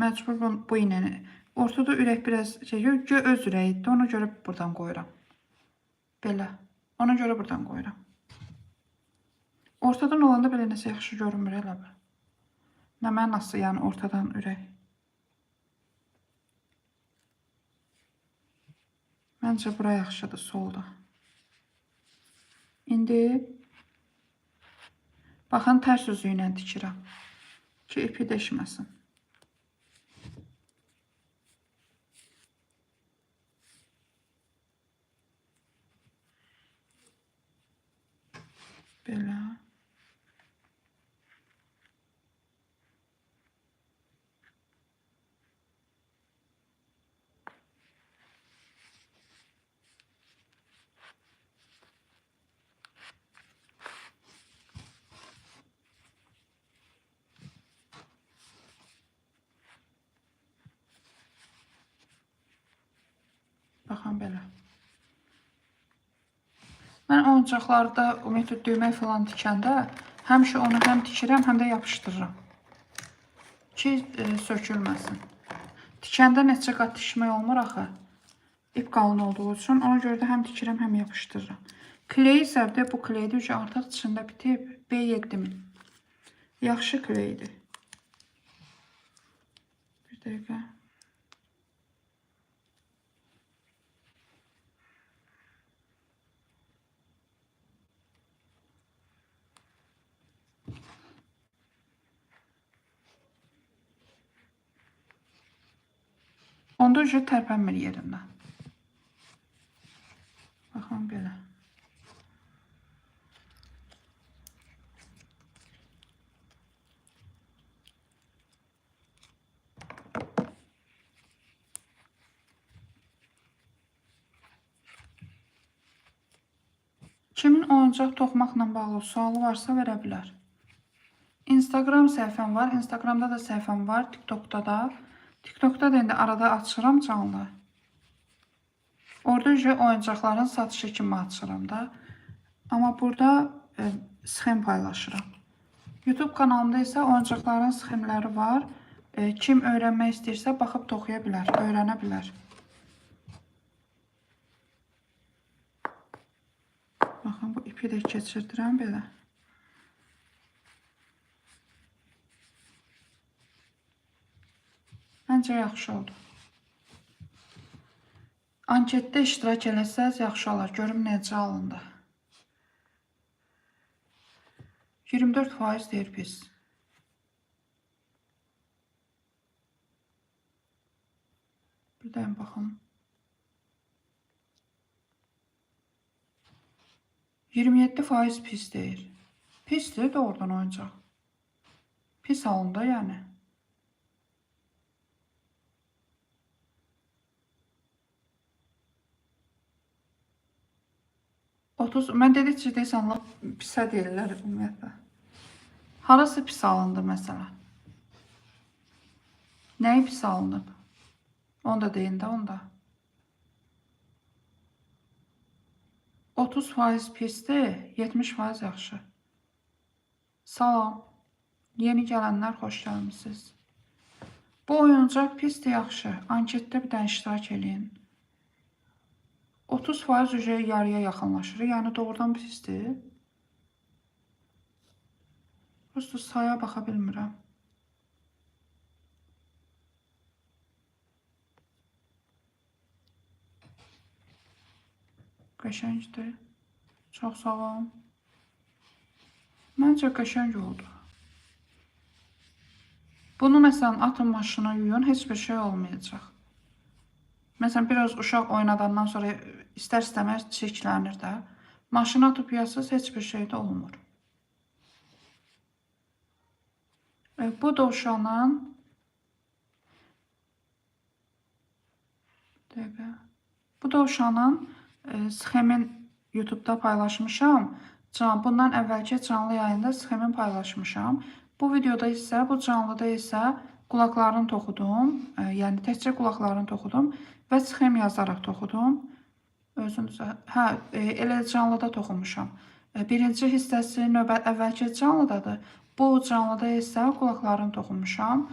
məcbur bu iynəni. Ortada ürək biraz şey yox, öz ürəyidir. Ona görə buradan qoyuram. Belə. Ona görə buradan qoyuram. Ortadan olanda belə nəsə yaxşı görünmür elə bir. Nə mənası, yəni ortadan ürək. Məncə bura yaxşıdır, solda. İndi baxın, tərs üzü ilə tikirəm ki, ipi deşməsin. Belə. Baxın belə. Mən oyuncaqlarda ümumiyyətlə düymə falan tikəndə həmişə onu həm tikirəm, həm də yapışdırıram ki, sökülməsin. Tikəndə neçə qat tikmək olmur axı. İp qalın olduğu üçün. Ona görə də həm tikirəm, həm yapışdırıram. Kley isə də bu kleydir ki, artıq içində bitib. B7000. Yaxşı kleydir. Bir dəqiqə. Onda ucu tərpənmir yerindən. Baxın belə. Kimin oyuncaq toxmaqla bağlı sualı varsa verə bilər. Instagram səhifəm var. Instagramda da səhifəm var. TikTokda da. TikTokda da indi arada açıram canlı. Orada oyuncaqların satışı kimi açıram da. Amma burada sxem paylaşıram. YouTube kanalımda isə oyuncaqların sxemləri var. Kim öyrənmək istəyirsə baxıb toxuya bilər, öyrənə bilər. Baxın, bu ipi də keçirdirəm belə. Məncə yaxşı oldu. Anketdə iştirak eləsəz yaxşı olar. Görüm necə alındı. 24% deyir pis. Bir də baxın. 27% pis deyir. Pisdir doğrudan oyuncaq. Pis alındı yəni. Mən dedikcə deyəsən, pisə deyirlər ümumiyyətlə. Harası pis alındı məsələn? Nəyi pis alınıb? Onu da deyin də onda. 30% pisdir, 70% yaxşı. Salam. Yeni gələnlər xoş gəlmişsiniz. Bu oyuncaq pisdir, yaxşı. Anketdə bir dənə iştirak eləyin. 30% ücə yarıya yaxınlaşır. Yəni doğrudan pisdir. Prosto saya baxa bilmirəm. Qəşəngdir. Çox sağ olun. Məncə qəşəng oldu. Bunu məsələn atın maşına yuyun, heç bir şey olmayacaq. Məsələn, biraz uşaq oynadandan sonra istər-istəməz çirklənir də. Maşına atıb yasız, heç bir şey də olmur. Bu dovşanın sxemin YouTube'da paylaşmışam. Bundan əvvəlki canlı yayında sxemin paylaşmışam. Bu videoda isə, bu canlıda isə qulaqlarını toxudum. Yəni təkcə qulaqlarını toxudum və sxem yazaraq toxudum. Özünüzə, elə canlıda toxumuşam. Birinci hissəsi əvvəlki canlıdadır. Bu canlıda isə qulaqlarını toxumuşam.